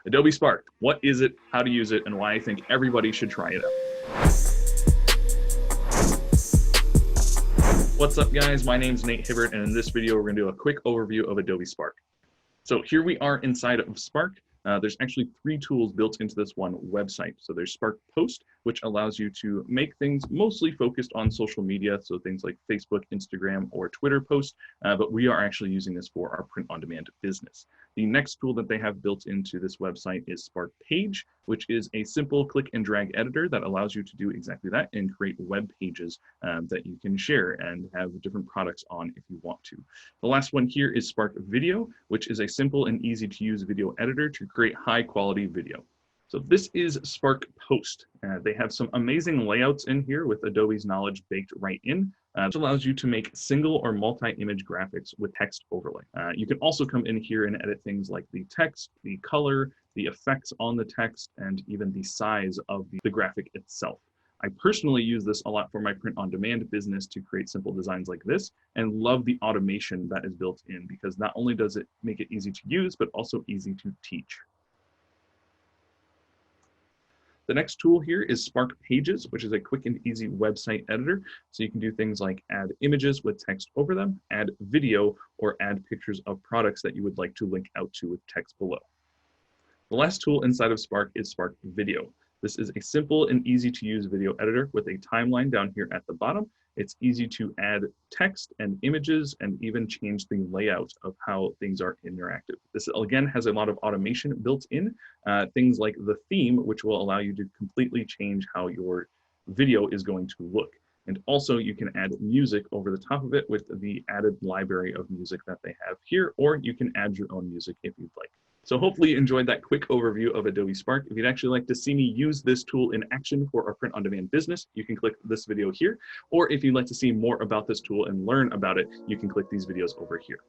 Adobe Spark, what is it, how to use it, and why I think everybody should try it out. What's up guys, my name's Nate Hibbert, and in this video we're going to do a quick overview of Adobe Spark. So here we are inside of Spark. There's actually 3 tools built into this one website. So there's Spark Post, which allows you to make things mostly focused on social media, so things like Facebook, Instagram, or Twitter posts, but we are actually using this for our print-on-demand business. The next tool that they have built into this website is Spark Page, which is a simple click and drag editor that allows you to do exactly that and create web pages that you can share and have different products on if you want to. The last one here is Spark Video, which is a simple and easy to use video editor to create high quality video. So this is Spark Post. They have some amazing layouts in here with Adobe's knowledge baked right in, which allows you to make single or multi-image graphics with text overlay. You can also come in here and edit things like the text, the color, the effects on the text, and even the size of the graphic itself. I personally use this a lot for my print-on-demand business to create simple designs like this, and love the automation that is built in because not only does it make it easy to use, but also easy to teach. The next tool here is Spark Pages, which is a quick and easy website editor. So you can do things like add images with text over them, add video, or add pictures of products that you would like to link out to with text below. The last tool inside of Spark is Spark Video. This is a simple and easy to use video editor with a timeline down here at the bottom. It's easy to add text and images and even change the layout of how things are interactive. This again has a lot of automation built in, things like the theme, which will allow you to completely change how your video is going to look. And also you can add music over the top of it with the added library of music that they have here, or you can add your own music if you'd like. So hopefully you enjoyed that quick overview of Adobe Spark. If you'd actually like to see me use this tool in action for our print-on-demand business, you can click this video here. Or if you'd like to see more about this tool and learn about it, you can click these videos over here.